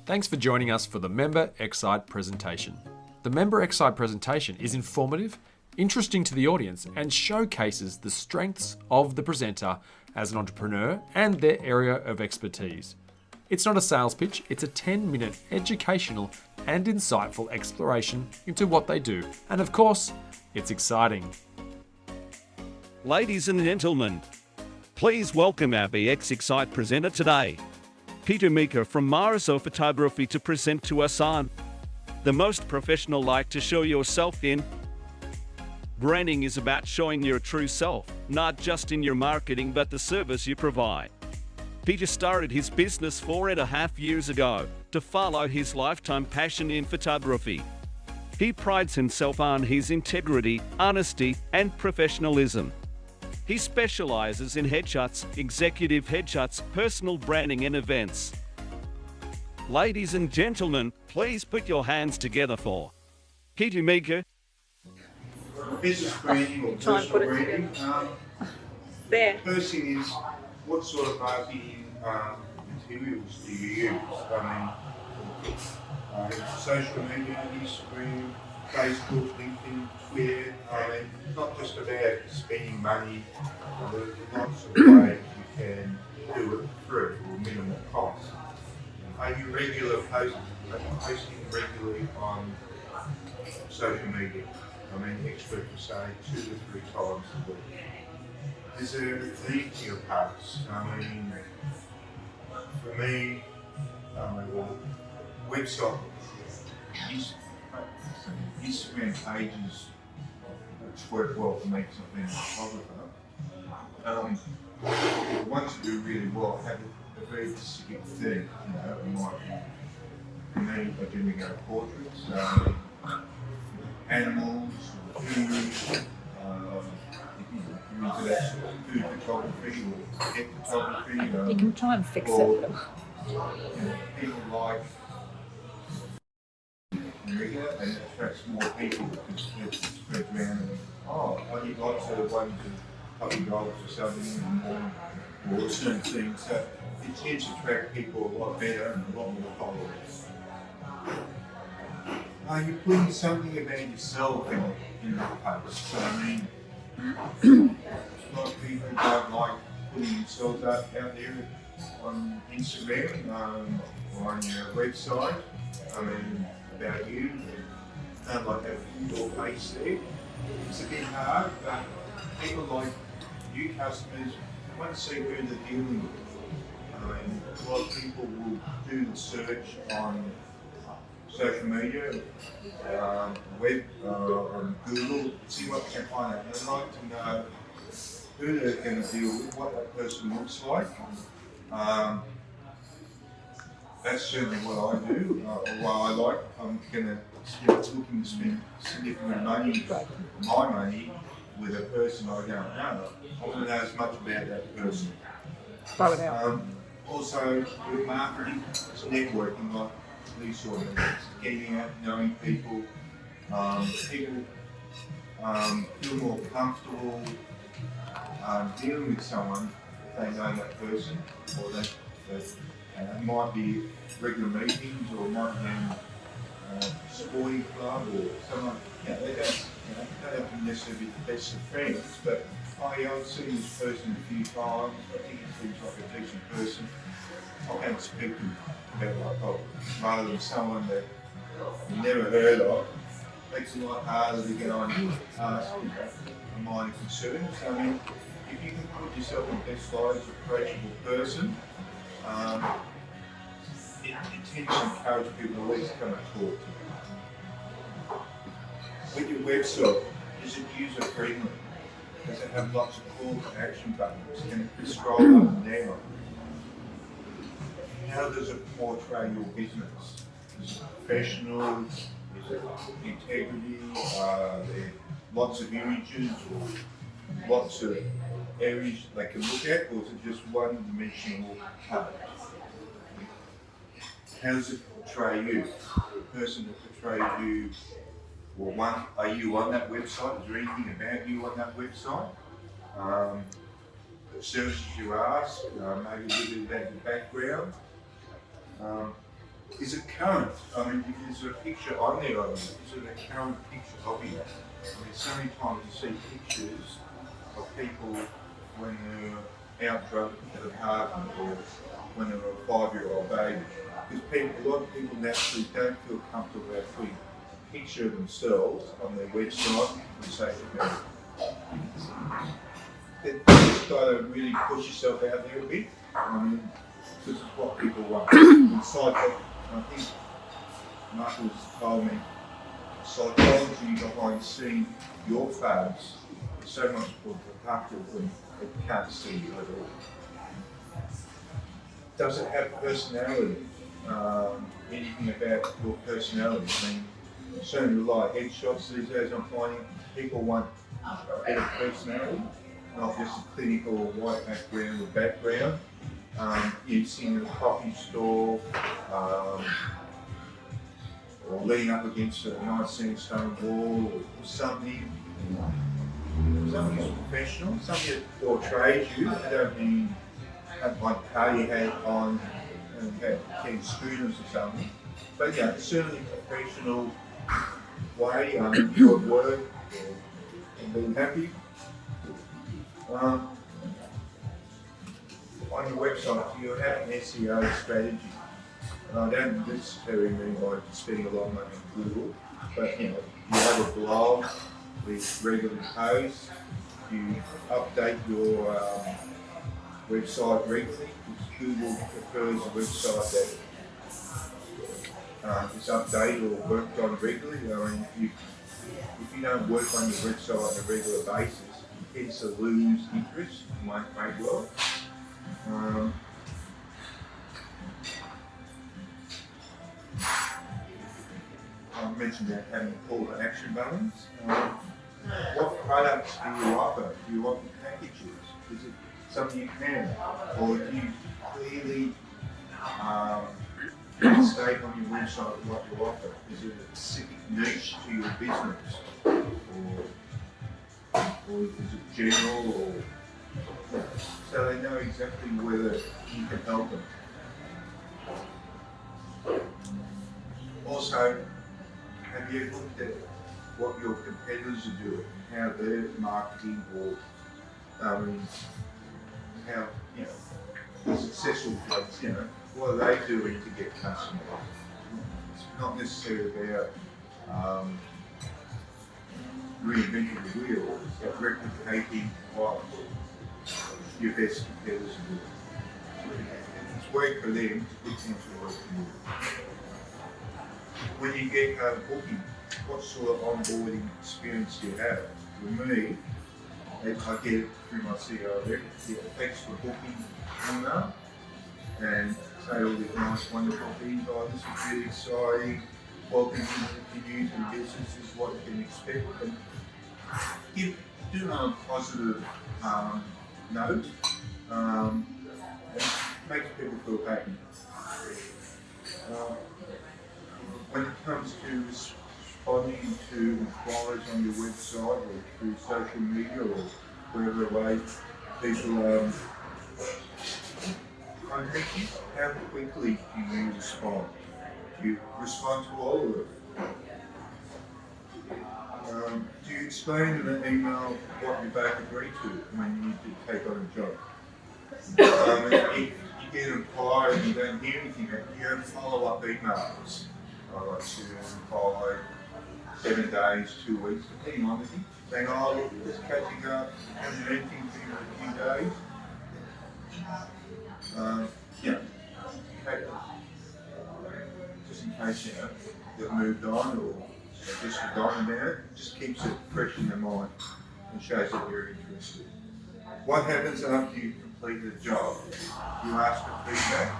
Thanks for joining us for the Member xCite presentation. The Member xCite presentation is informative, interesting to the audience, and showcases the strengths of the presenter as an entrepreneur and their area of expertise. It's not a sales pitch, it's a 10-minute educational and insightful exploration into what they do. And of course, it's exciting. Ladies and gentlemen, please welcome our xCite presenter today, Meagher from Meagher Photography, to present to us on the most professional light to show yourself in. Branding is about showing your true self, not just in your marketing but the service you provide. Peter started his business 4.5 years ago to follow his lifetime passion in photography. He prides himself on his integrity, honesty, and professionalism. He specializes in headshots, executive headshots, personal branding, and events. Ladies and gentlemen, please put your hands together for Peter Meagher. Business branding or personal branding. There. First thing is, what sort of marketing materials do you use? Social media, Instagram, Facebook, LinkedIn, Twitter. It's not just about spending money. There's lots of ways you can do it for minimal cost. Are you posting regularly on social media? Experts would say 2 to 3 times a week. Is there a theme to your posts? For me, website, Instagram pages, which work well for me because I've been a photographer. The ones that do really well have a very specific theme. It might be, for me, I do portraits, animals, food, into that sort of food photography or pet photography. You can try and fix or, it. People like Meagher, and it attracts more people because it spreads around. I need lots of ones of puppy dogs or something, or certain things. So it tends to attract people a lot better and a lot more followers. You're putting something about yourself in the post. A lot of people don't like putting themselves out there on Instagram or on your website. About you. Don't like having your face there. It's a bit hard, but people like new customers want to see who they're dealing with. A lot of people will do the search on social media, web, on Google, see what they can find out. They like to know who they're going to deal with, what that person looks like. That's certainly what I do, or what I like. I'm looking to spend significant money, my money, with a person I don't know. I want to know as much about that person. Also, with marketing, it's networking, like these sort of things. Getting out, knowing people. People feel more comfortable dealing with someone if they know that person, or that it might be regular meetings, or it might be a sporting club, or someone. They don't have to necessarily be the best of friends, but I've seen this person a few times. I think he seems like a decent person. I'll have to speak to him about rather than someone that you've never heard of. Makes it a lot harder to get on and ask a minor concerns. If you can put yourself in the best light as an approachable person, it tends to encourage people to at least come and talk to you. With your website, is it user friendly? Does it have lots of call to action buttons? Can it be scrolled up and down? How does it portray your business? Is it professional? Is it integrity? Are there lots of images or lots of areas they can look at, or is it just one-dimensional page? How does it portray you? The person that portrays you, are you on that website? Is there anything about you on that website? The services you ask, maybe a little bit about your background. is it current? I mean, is there a picture on there of you? Is it a current picture of you? I mean, so many times you see pictures of people when they're out drunk at a party or when they're a 5-year-old baby. Because a lot of people naturally don't feel comfortable about putting a picture of themselves on their website and social media. You just got to really push yourself out there a bit. I mean, this is what people want. Inside that, I think Michael's told me, psychology behind seeing your face is so much more productive when it can't see you at all. Does it have personality? Anything about your personality? I mean, certainly a lot of headshots these days I'm finding people want a better personality, not just a clinical white background. You've seen in a coffee store, or leaning up against a nice sandstone wall, or something. Something is professional, something that portrays you. I don't mean have like party hat on and have 10 students or something. But yeah, it's certainly a professional way to work and being happy. On your website, you have an SEO strategy. And I don't necessarily mean by spending a lot of money on Google, but you have a blog with regular posts. You update your website regularly, because Google prefers a website that is updated or worked on regularly. I mean, if you don't work on your website on a regular basis, it tends to lose interest. You won't make well. I mentioned that having call to action buttons. What products do you offer? Do you offer packages? Is it something you can? Or do you clearly state on your website what you offer? Is it a specific niche to your business? Or is it general? Or so they know exactly whether you can help them. Also, have you looked at what your competitors are doing, how they're marketing, or how the successful ones, what are they doing to get customers? It's not necessarily about reinventing the wheel, but replicating what your best competitors are doing. It's work for them, it's not to work for you. When you get a booking, what sort of onboarding experience do you have? For me, I get it through my CRM, thanks for booking email, and say all these nice, wonderful things. Oh, this is really exciting. Welcome to you to the business. This is what you can expect. And do it on a positive note. It makes people feel happy. When it comes to responding to inquiries on your website or through social media or wherever way people contact you, how quickly do you respond? Do you respond to all of it? Do you explain in an email what you both agree to when you need to take on a job? If you get an inquiry and you don't hear anything, you have follow-up emails. Like 7 days, 2 weeks, depending on the thing. Saying, oh, look, just catching up, haven't heard anything for a few days. Just in case they've moved on or just forgotten about it, just keeps it fresh in their mind and shows that you're interested. What happens after you complete the job? You ask for feedback.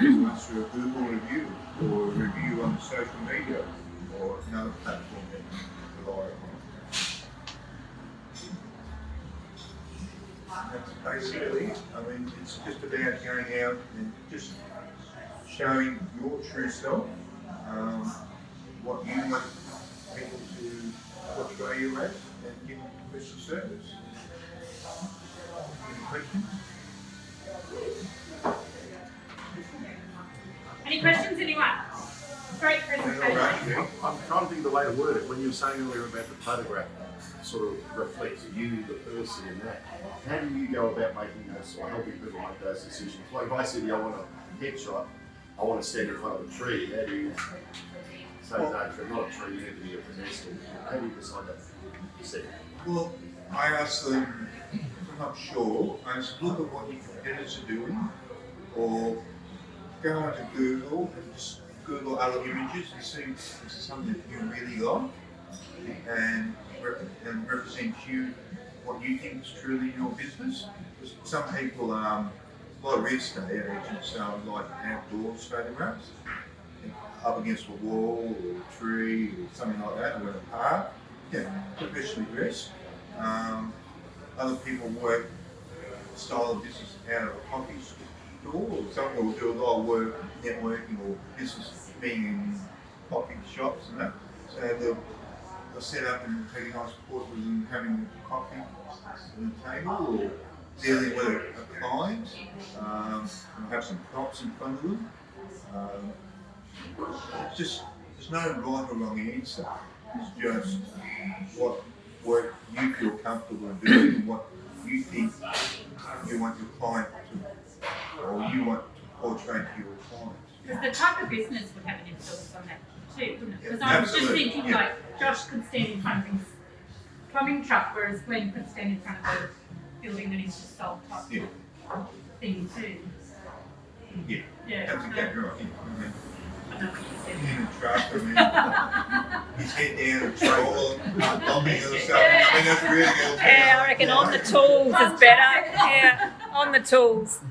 You ask for a Google review or a review on social media or another platform that you rely upon. That's basically it. I mean, it's just about going out and just showing your true self, what you want people to portray you as, and giving professional service. Any questions? questions, anyone? Great presentation. I'm trying to think of the way to word it. When you were saying earlier about the photograph sort of reflects you, the person, in that. How do you go about making those, or helping people make those decisions? Like if I said, I want a headshot, I want to stand in front of a tree, how do you say, no, not a tree, you need to be a pedestal? How do you decide that? You said. Well, I ask them, if I'm not sure, I just look at what your competitors are doing, or go onto Google and just Google other images and see if this is something that you really like and represents you, what you think is truly your business. Because some people, a lot of real estate agents like outdoors photographs, up against a wall or a tree or something like that, or in a park, professionally dressed. Other people work style of business out of a coffee store, or some people do a lot of work networking or business being in coffee shops and that. So they'll set up and take a nice port with them having coffee on the table, or dealing with a client, have some props in front of them. It's just, there's no right or wrong answer. It's just what work you feel comfortable doing and what you think you want your client to, or you want to portray to your client. Because the type of business would have an influence on that too, wouldn't it? Because I was just thinking like Josh could stand in front of his plumbing truck, whereas Glenn could stand in front of a building that he's just sold type thing too. Yeah. That's exactly right. I know what you said. In a truck, his head down a troll, bombing or something. I mean, that's really good. Yeah, I reckon on the tools is better. Yeah, on the tools.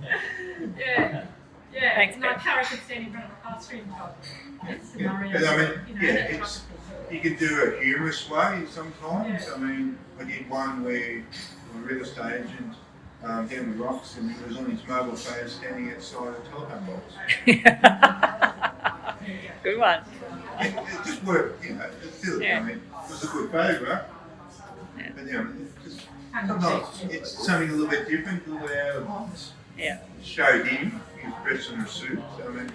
Yeah. Thanks, like Ben. Harry could stand in front of a classroom type scenario. But I mean, that it's, type of thing. you can do it a humorous way sometimes. I mean, I did one where a real estate agent down the rocks, and he was on his mobile phone standing outside a telephone box. Good one. It just worked, it still, I mean, it was a good photograph. Yeah. But it's just, sometimes it's something a little bit different, a little bit out of the box. Yeah. Showed him, he was dressed in a suit, so I mean,